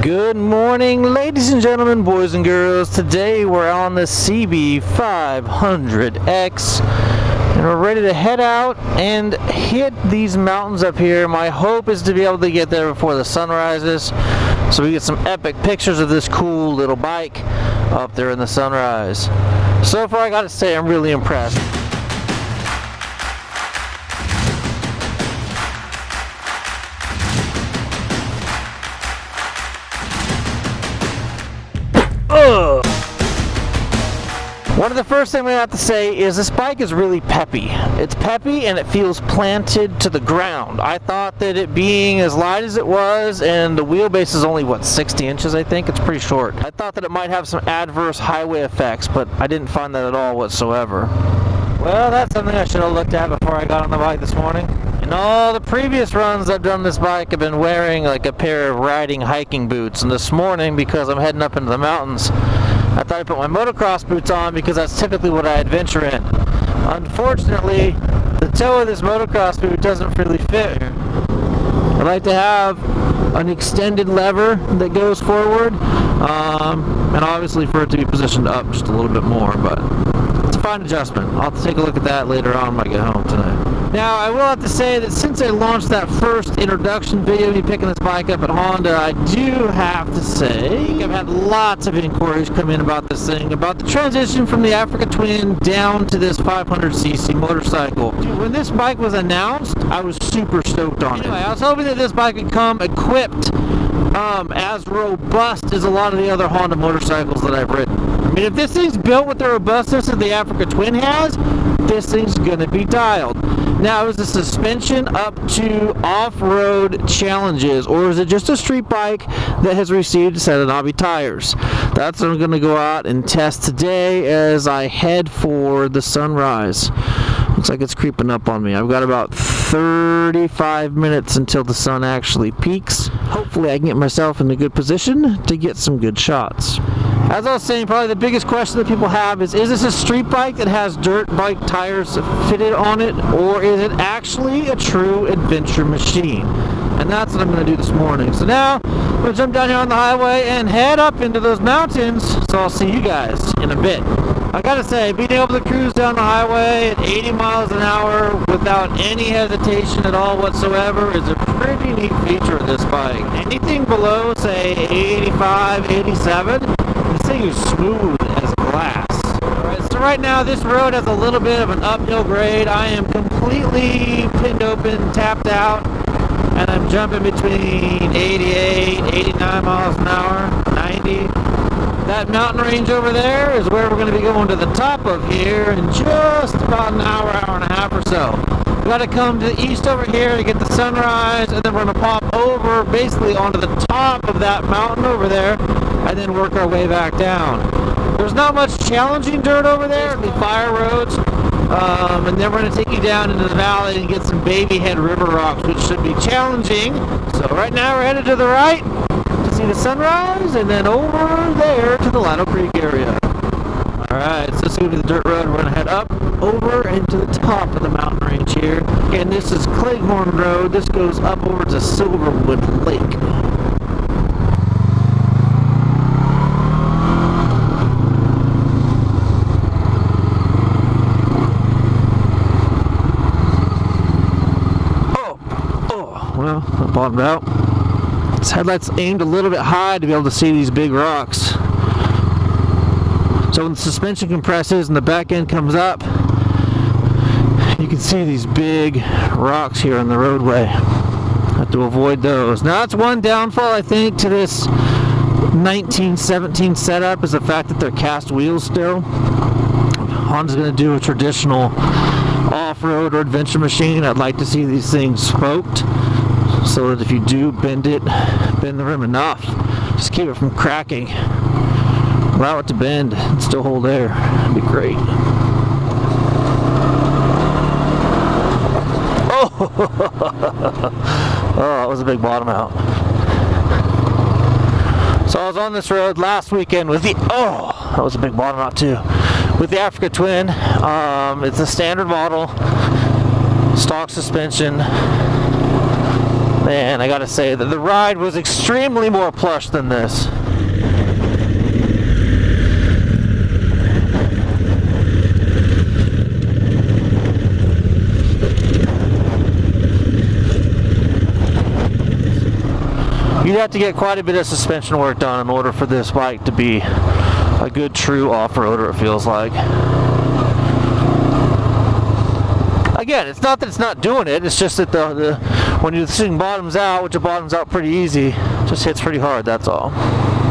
Good morning, ladies and gentlemen, boys and girls. Today we're on the CB500X and we're ready to head out and hit these mountains up here. My hope is to be able to get there before the sun rises so we get some epic pictures of this cool little bike up there in the sunrise. So far I gotta say I'm really impressed. One of the first things I have to say is this bike is really peppy. It's peppy and it feels planted to the ground. I thought that it being as light as it was and the wheelbase is only, what, 60 inches I think? It's pretty short. I thought that it might have some adverse highway effects, but I didn't find that at all whatsoever. Well, that's something I should have looked at before I got on the bike this morning. In all the previous runs I've done this bike, I've been wearing like a pair of riding hiking boots, and this morning, because I'm heading up into the mountains, I thought I'd put my motocross boots on because that's typically what I adventure in. Unfortunately, the toe of this motocross boot doesn't really fit here. I like to have an extended lever that goes forward, and obviously for it to be positioned up just a little bit more, but it's a fine adjustment. I'll have to take a look at that later on when I get home tonight. Now, I will have to say that since I launched that first introduction video of me picking this bike up at Honda, I do have to say I've had lots of inquiries come in about this thing, about the transition from the Africa Twin down to this 500cc motorcycle. Dude, when this bike was announced, I was super stoked on it. Anyway, I was hoping that this bike would come equipped as robust as a lot of the other Honda motorcycles that I've ridden. I mean, if this thing's built with the robustness that the Africa Twin has, this thing's gonna be dialed. Now, is the suspension up to off-road challenges, or is it just a street bike that has received a set of knobby tires? That's what I'm gonna go out and test today as I head for the sunrise. Looks like it's creeping up on me. I've got about 35 minutes until the sun actually peaks. Hopefully I can get myself in a good position to get some good shots. As I was saying, probably the biggest question that people have is this a street bike that has dirt bike tires fitted on it, or is it actually a true adventure machine? And that's what I'm going to do this morning. So now, I'm going to jump down here on the highway and head up into those mountains, so I'll see you guys in a bit. I gotta say, being able to cruise down the highway at 80 miles an hour without any hesitation at all whatsoever is a pretty neat feature of this bike. Anything below, say, 85, 87, this thing is smooth as glass. Alright, so right now this road has a little bit of an uphill grade. I am completely pinned open, tapped out, and I'm jumping between 88, 89 miles an hour, 90. That mountain range over there is where we're going to be going to the top of here in just about an hour, hour and a half or so. We've got to come to the east over here to get the sunrise, and then we're going to pop over basically onto the top of that mountain over there, and then work our way back down. There's not much challenging dirt over there, the fire roads, and then we're going to take you down into the valley and get some baby head river rocks, which should be challenging. So right now we're headed to the right to see the sunrise, and then over there to the Lino Creek area. Alright, so let's go to the dirt road. We're going to head up, over, and to the top of the mountain range here. And this is Cleghorn Road. This goes up over to Silverwood Lake. Well, I bottomed out. This headlight's aimed a little bit high to be able to see these big rocks. So when the suspension compresses and the back end comes up, you can see these big rocks here on the roadway. Have to avoid those. Now that's one downfall I think to this 1917 setup, is the fact that they're cast wheels still. Honda's going to do a traditional off-road or adventure machine. I'd like to see these things spoked, so that if you do bend the rim enough, just keep it from cracking. Allow it to bend and still hold air. That'd be great. Oh, oh, that was a big bottom out. So I was on this road last weekend with the, oh, that was a big bottom out too, with the Africa Twin. It's a standard model, stock suspension. And I gotta say that the ride was extremely more plush than this. You'd have to get quite a bit of suspension work done in order for this bike to be a good true off-roader, it feels like. Again, it's not that it's not doing it, it's just that when this thing bottoms out, which it bottoms out pretty easy, it just hits pretty hard, that's all.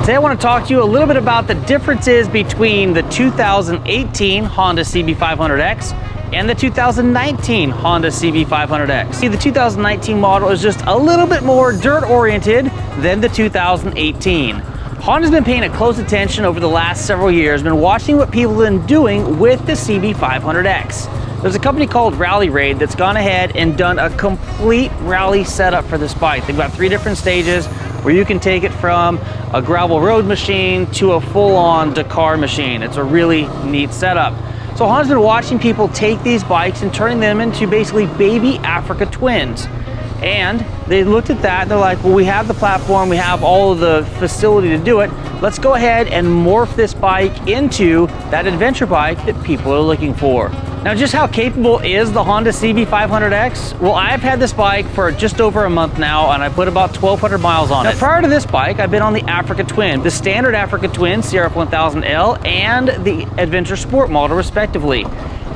Today I want to talk to you a little bit about the differences between the 2018 Honda CB500X and the 2019 Honda CB500X. See, the 2019 model is just a little bit more dirt-oriented than the 2018. Honda's been paying close attention over the last several years, been watching what people have been doing with the CB500X. There's a company called Rally Raid that's gone ahead and done a complete rally setup for this bike. They've got 3 different stages where you can take it from a gravel road machine to a full-on Dakar machine. It's a really neat setup. So Honda's been watching people take these bikes and turning them into basically baby Africa twins. And they looked at that and they're like, well, we have the platform, we have all of the facility to do it. Let's go ahead and morph this bike into that adventure bike that people are looking for. Now, just how capable is the Honda CB500X? Well, I've had this bike for just over a month now, and I put about 1,200 miles on it. Now, prior to this bike, I've been on the Africa Twin, the standard Africa Twin, CRF1000L, and the Adventure Sport model, respectively.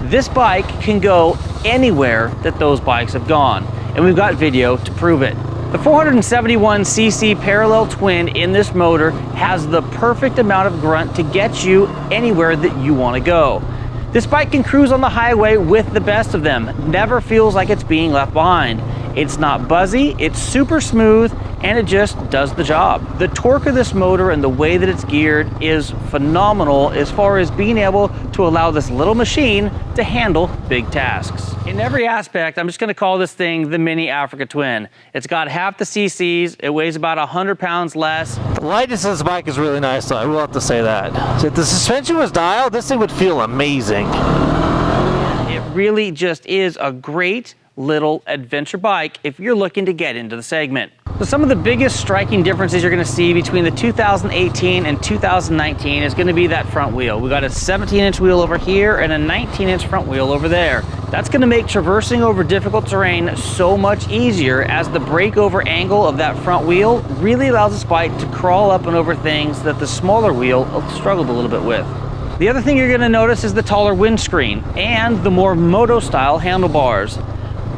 This bike can go anywhere that those bikes have gone, and we've got video to prove it. The 471cc parallel twin in this motor has the perfect amount of grunt to get you anywhere that you want to go. This bike can cruise on the highway with the best of them. Never feels like it's being left behind. It's not buzzy, it's super smooth, and it just does the job. The torque of this motor and the way that it's geared is phenomenal as far as being able to allow this little machine to handle big tasks. In every aspect, I'm just gonna call this thing the mini Africa Twin. It's got half the cc's, it weighs about 100 pounds less. The lightness of this bike is really nice, though, I will have to say that. So if the suspension was dialed, this thing would feel amazing. It really just is a great little adventure bike if you're looking to get into the segment. So some of the biggest striking differences you're going to see between the 2018 and 2019 is going to be that front wheel. We got a 17-inch wheel over here and a 19-inch front wheel over there. That's going to make traversing over difficult terrain so much easier, as the breakover angle of that front wheel really allows this bike to crawl up and over things that the smaller wheel struggled a little bit with. The other thing you're going to notice is the taller windscreen and the more moto-style handlebars.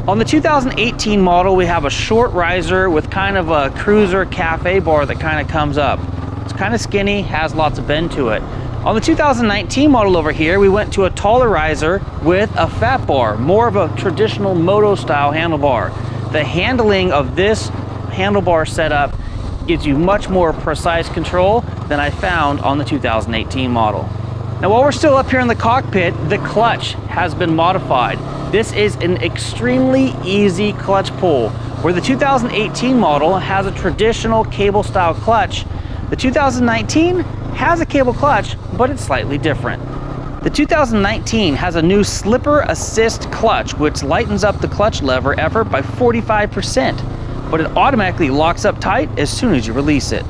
On the 2018 model, we have a short riser with kind of a cruiser cafe bar that kind of comes up. It's kind of skinny, has lots of bend to it. On the 2019 model over here, we went to a taller riser with a fat bar, more of a traditional moto style handlebar. The handling of this handlebar setup gives you much more precise control than I found on the 2018 model. Now, while we're still up here in the cockpit, the clutch has been modified. This is an extremely easy clutch pull. Where the 2018 model has a traditional cable style clutch, the 2019 has a cable clutch, but it's slightly different. The 2019 has a new slipper assist clutch, which lightens up the clutch lever effort by 45%, but it automatically locks up tight as soon as you release it.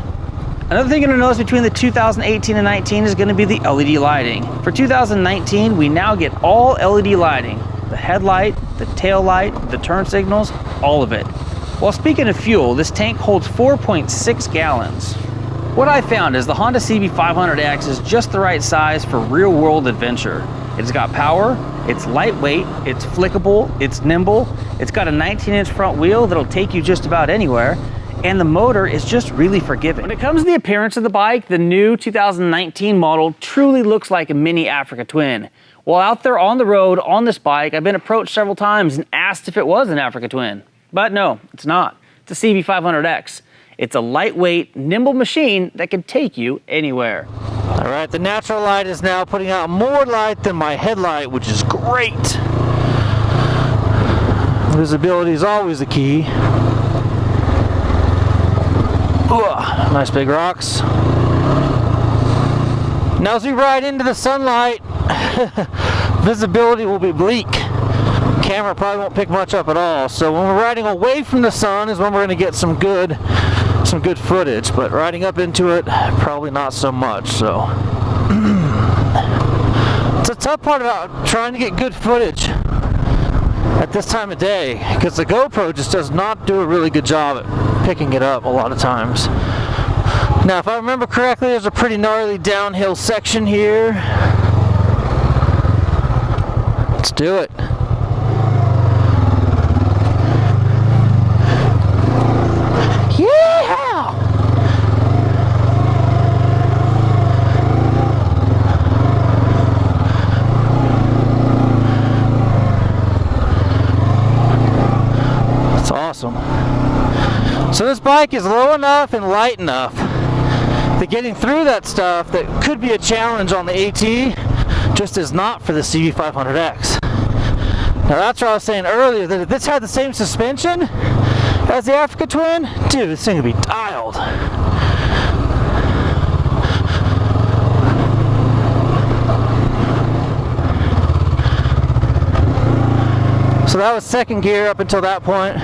Another thing you're going to notice between the 2018 and 19 is going to be the LED lighting. For 2019, we now get all LED lighting. The headlight, the tail light, the turn signals, all of it. While speaking of fuel, this tank holds 4.6 gallons. What I found is the Honda CB500X is just the right size for real-world adventure. It's got power, it's lightweight, it's flickable, it's nimble, it's got a 19-inch front wheel that'll take you just about anywhere, and the motor is just really forgiving. When it comes to the appearance of the bike, the new 2019 model truly looks like a mini Africa Twin. While out there on the road on this bike, I've been approached several times and asked if it was an Africa Twin. But no, it's not. It's a CB500X. It's a lightweight, nimble machine that can take you anywhere. All right, the natural light is now putting out more light than my headlight, which is great. Visibility is always the key. Ooh, nice big rocks. Now as we ride into the sunlight, visibility will be bleak. camera probably won't pick much up at all. So when we're riding away from the sun is when we're going to get some good footage, but riding up into it, probably not so much. So it's a tough part about trying to get good footage at this time of day, because the GoPro just does not do a really good job at picking it up a lot of times. Now, if I remember correctly, there's a pretty gnarly downhill section here. Let's do it. Yeah! That's awesome. So this bike is low enough and light enough that getting through that stuff that could be a challenge on the AT just is not for the CB500X. Now that's what I was saying earlier, that if this had the same suspension as the Africa Twin, dude, this thing would be dialed. So that was second gear up until that point.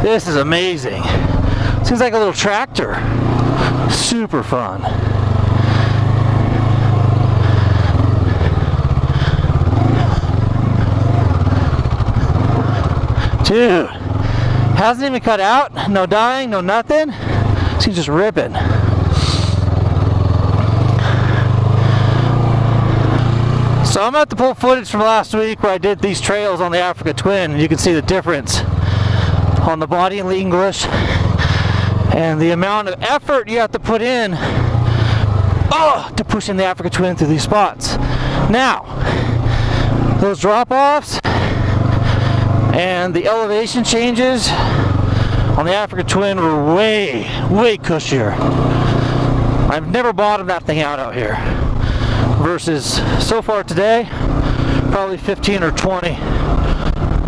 This is amazing. Seems like a little tractor. Super fun. Dude, hasn't even cut out, no dying, no nothing. She's just ripping. So I'm at the pull footage from last week where I did these trails on the Africa Twin, and you can see the difference on the body and leading English and the amount of effort you have to put in to push in the Africa Twin through these spots. Now, those drop-offs and the elevation changes on the Africa Twin were way cushier. I've never bottomed that thing out here. Versus so far today, probably 15 or 20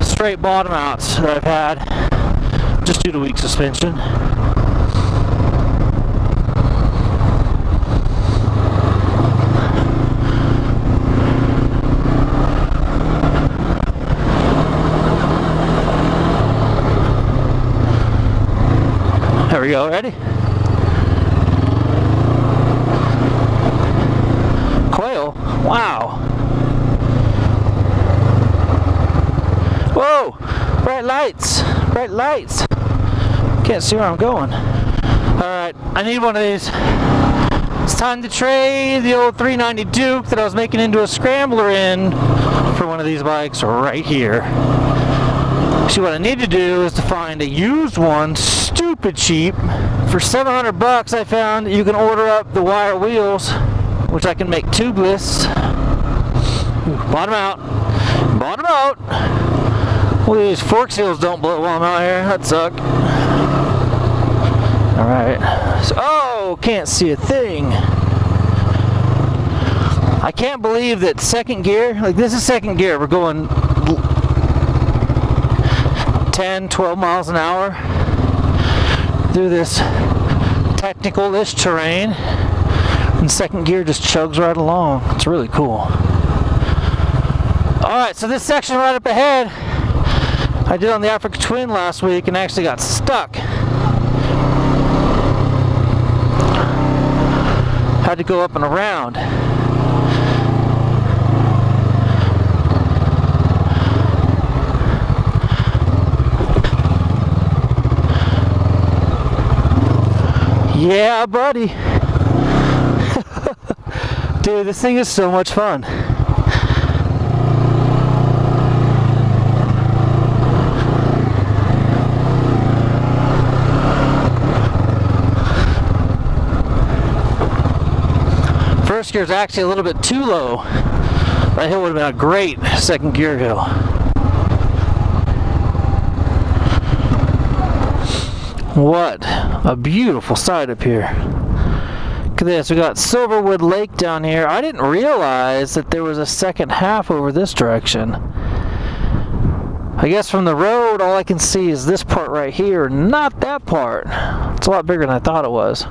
straight bottom outs that I've had just due to weak suspension. There we go, ready? Quail? Wow. Whoa! Bright lights! Bright lights! Can't see where I'm going. Alright, I need one of these. It's time to trade the old 390 Duke that I was making into a scrambler in for one of these bikes right here. See, what I need to do is to find a used one, stupid cheap. For $700 I found that you can order up the wire wheels, which I can make tubeless. Bottom out. Bottom out. Well, these fork seals don't blow while I'm out here. That suck. Alright. So, oh, can't see a thing. I can't believe that second gear, like this is second gear, we're going 10, 12 miles an hour through this technical-ish terrain. And second gear just chugs right along. It's really cool. Alright, so this section right up ahead I did on the Africa Twin last week and actually got stuck. Had to go up and around. Yeah, buddy. Dude, this thing is so much fun. First gear is actually a little bit too low. That hill would have been a great second gear hill. What a beautiful sight up here. Look at this, we got Silverwood Lake down here. I didn't realize that there was a second half over this direction. I guess from the road all I can see is this part right here, not that part. It's a lot bigger than I thought it was.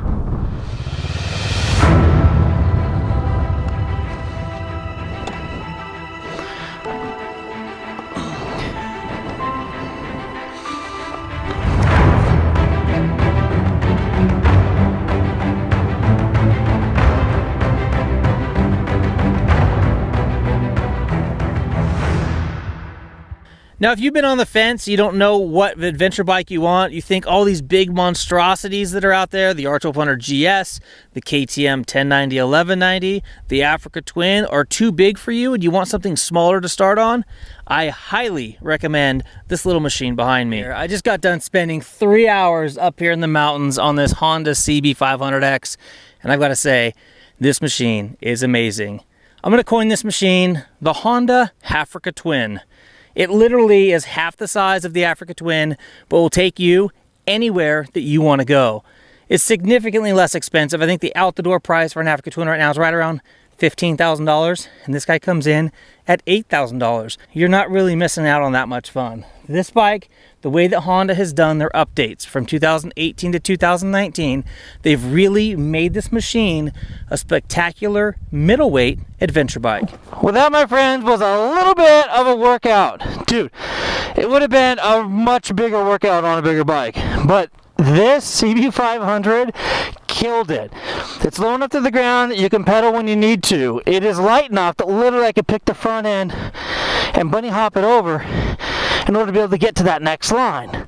Now, if you've been on the fence, you don't know what adventure bike you want, you think all these big monstrosities that are out there, the R1200 GS, the KTM 1090, 1190, the Africa Twin are too big for you and you want something smaller to start on, I highly recommend this little machine behind me. I just got done spending 3 hours up here in the mountains on this Honda CB500X, and I've got to say, this machine is amazing. I'm gonna coin this machine the Honda Africa Twin. It literally is half the size of the Africa Twin, but will take you anywhere that you want to go. It's significantly less expensive. I think the out-the-door price for an Africa Twin right now is right around $15,000, and this guy comes in at $8,000. You're not really missing out on that much fun. This bike, the way that Honda has done their updates from 2018 to 2019, they've really made this machine a spectacular middleweight adventure bike. Well, that, my friends, was a little bit of a workout. Dude, it would have been a much bigger workout on a bigger bike, but this CB500 killed it. It's low enough to the ground that you can pedal when you need to. It is light enough that literally I could pick the front end and bunny hop it over in order to be able to get to that next line.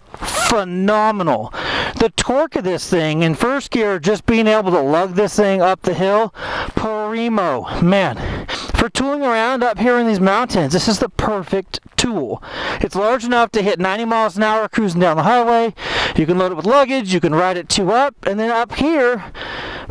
Phenomenal. The torque of this thing in first gear, just being able to lug this thing up the hill, primo. Man, for tooling around up here in these mountains, this is the perfect tool. It's large enough to hit 90 miles an hour cruising down the highway. You can load it with luggage, you can ride it 2 up, and then up here,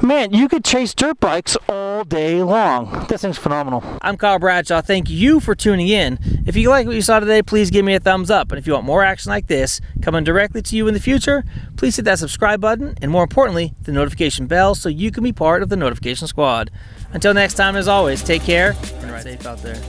man, you could chase dirt bikes all day long. This thing's phenomenal. I'm Kyle Bradshaw. Thank you for tuning in. If you like what you saw today, please give me a thumbs up. And if you want more action like this coming directly to you in the future, please hit that subscribe button and, more importantly, the notification bell so you can be part of the notification squad. Until next time, as always, take care and ride safe out there.